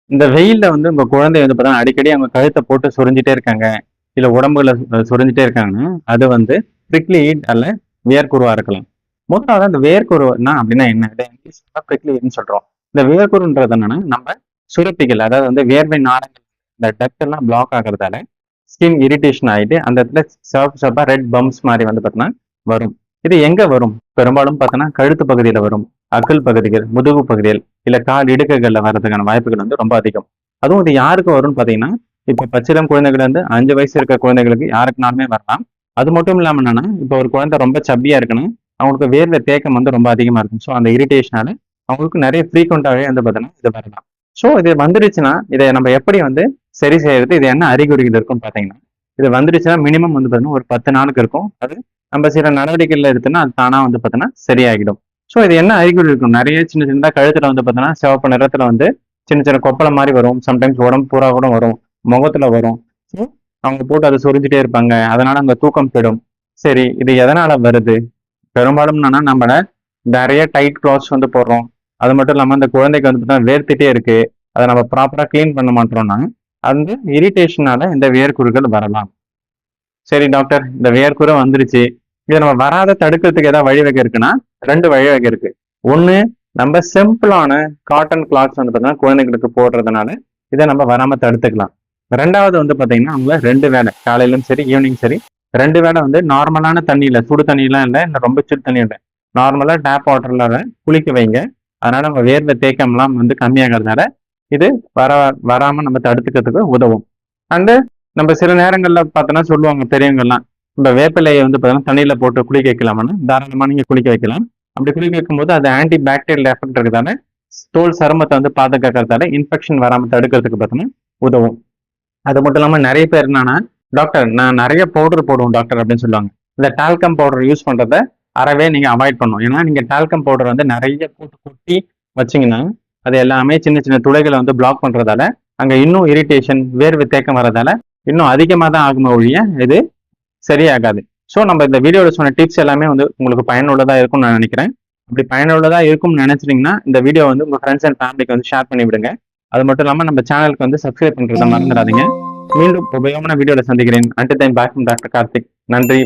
இந்த வெயில்ல வந்து உங்க குழந்தை வந்து பார்த்தீங்கன்னா, அடிக்கடி அவங்க கழுத்த போட்டு சொரிஞ்சுட்டே இருக்காங்க. இல்ல உடம்புல சொரிஞ்சுட்டே இருக்காங்கன்னா, அது வந்து பிரிக்லி ஹீட் அல்ல வியர்க்குருவா இருக்கலாம். முதலாவது அந்த வேர்க்குருனா அப்படின்னா என்ன? இத இங்கிலீஷ்ல பிரிக்லி ஹீட்ன்னு சொல்றோம். இந்த வேர்க்குருன்றது என்னன்னா, நம்ம சுரப்பிகள் அதாவது வந்து வேர்வை நாளங்கள் இந்த டக்ட் எல்லாம் பிளாக் ஆகுறதால ஸ்கின் இரிட்டேஷன் ஆயிட்டு அந்த இடத்துல சிவப்பு சிவப்பா ரெட் பம்ப்ஸ் மாதிரி வந்து பார்த்தீங்கன்னா வரும். இது எங்க வரும்? பெரும்பாலும் பார்த்தோன்னா கழுத்து பகுதியில வரும். அக்குள் பகுதிகள், முதுகு பகுதிகள், இல்ல கால் இடுக்குகள்ல வர்றதுக்கான வாய்ப்புகள் வந்து ரொம்ப அதிகம். அதுவும் இது யாருக்கு வரும்னு பார்த்தீங்கன்னா, இப்ப பச்சிளம் குழந்தைகள் வந்து 5 வயசு இருக்க குழந்தைகளுக்கு யாருக்குனாலுமே வரலாம். அது மட்டும் இல்லாம என்னன்னா, இப்ப ஒரு குழந்தை ரொம்ப சப்பியா இருக்குன்னா, அவங்களுக்கு வேர்வை தேக்கம் வந்து ரொம்ப அதிகமா இருக்கும். ஸோ அந்த இரிட்டேஷனால அவங்களுக்கு நிறைய ஃப்ரீக்வெண்டாவே வந்து பார்த்தீங்கன்னா இது வரலாம். ஸோ இது வந்துடுச்சுன்னா, இதை நம்ம எப்படி வந்து சரி செய்யறது? இது என்ன அறிகுறிகள் இருக்கும்னு பார்த்தீங்கன்னா, இது வந்துடுச்சுன்னா மினிமம் வந்து பார்த்தீங்கன்னா ஒரு 10 நாளுக்கு இருக்கும். அது நம்ம சில நடவடிக்கைகள் எடுத்தோம்னா, அது தானா வந்து பார்த்தீங்கன்னா சரியாகிடும். ஸோ இது என்ன அறிகுறி இருக்கும்? நிறைய சின்ன சின்னதா கழுத்துல வந்து பார்த்தீங்கன்னா, சிவப்பு நிறத்துல வந்து சின்ன சின்ன கொப்பளம் மாரி வரும். சம்டைம்ஸ் உடம்பு பூரா கூட வரும். முகத்துல வரும். ஸோ அவங்க போட்டு அத சொரிஞ்சுட்டே இருப்பாங்க. அதனால அங்க தூக்கம் கெடும். சரி, இது எதனால வருது? பெரும்பாலும் என்னன்னா, நம்மள நிறைய டைட் கிளாத்ஸ் வந்து போடுறோம். அது மட்டும் இல்லாம அந்த குழந்தைக்கு வந்து பார்த்தீங்கன்னா வேர்த்துட்டே இருக்கு. அத நம்ம ப்ராப்பரா கிளீன் பண்ண மாட்றோம்னா, அந்த இரிட்டேஷனால இந்த வேர்க்குருக்கள் வரலாம். சரி டாக்டர், இந்த வேர்க்குரு வந்துருச்சு. இத நம்ம வராத தடுக்கிறதுக்கு ஏதாவது வழிவகை இருக்குன்னா, 2 வழிவகை இருக்கு. ஒண்ணு, நம்ம சிம்பிளான காட்டன் கிளாத்ஸ் வந்து பார்த்தீங்கன்னா, குழந்தைகளுக்கு போடுறதுனால, இத நம்ம வராம தடுத்துக்கலாம். 2வது வந்து பார்த்தீங்கன்னா, அவங்க 2 வேளை காலையிலும் சரி, ஈவினிங் சரி, 2 வேளை வந்து நார்மலான தண்ணீல, சுடு தண்ணிலாம் இல்ல, இல்ல ரொம்ப சில் தண்ணி இல்ல. நார்மலா டேப் வாட்டர்ல குளிக்க வைங்க. அதனால நம்ம வேர்வை தேக்கம்லாம் வந்து கம்மியாகறதுனால, இது வர வராம நம்ம தடுத்துக்கிறதுக்கு உதவும். அண்ட் நம்ம சில நேரங்கள்ல பார்த்தோன்னா சொல்லுவாங்க பெரியவங்கலாம், இந்த வேப்பிலையை வந்து பார்த்தீங்கன்னா தண்ணியில போட்டு குளிக்க வைக்கலாமான்னு, தாராளமா நீங்க குளிக்க வைக்கலாம். அப்படி குளிக்க வைக்கும்போது அது ஆன்டி பாக்டீரியல் எஃபெக்ட் இருக்கிறதால, தோல் சருமத்தை வந்து பாதுகாக்கிறதால இன்ஃபெக்ஷன் வராம தடுக்கிறதுக்கு பார்த்தீங்கன்னா உதவும். அது மட்டும் இல்லாம நிறைய பேர் என்னன்னா, டாக்டர் நான் நிறைய பவுடர் போடுவோம் டாக்டர் அப்படின்னு சொல்லுவாங்க. இந்த டால்கம் பவுடர் யூஸ் பண்றத அறவே நீங்க அவாய்ட் பண்ணணும். ஏன்னா நீங்க டால்கம் பவுடர் வந்து நிறைய போட்டு கொட்டி வச்சீங்கன்னா, அது எல்லாமே சின்ன சின்ன துளைகளை வந்து பிளாக் பண்றதால, அங்க இன்னும் இரிட்டேஷன், வேர்வை தேக்கம் வர்றதால இன்னும் அதிகமா தான் ஆகுமே ஒழிய இது சரியாகாது. ஸோ நம்ம இந்த வீடியோவில் சொன்ன டிப்ஸ் எல்லாமே வந்து உங்களுக்கு பயனுள்ளதா இருக்கும்னு நான் நினைக்கிறேன். அப்படி பயனுள்ளதா இருக்கும்னு நினைச்சிட்டீங்கன்னா இந்த வீடியோ வந்து உங்க ஃப்ரெண்ட்ஸ் அண்ட் ஃபேமிலிக்கு வந்து ஷேர் பண்ணி விடுங்க. அது மட்டும் இல்லாமல் நம்ம சேனலுக்கு வந்து சப்ஸ்கிரைப் பண்றதை மறந்துடாதீங்க. மீண்டும் உபயோகமான வீடியோவில் சந்திக்கிறேன். Until time back from doctor Karthik. நன்றி.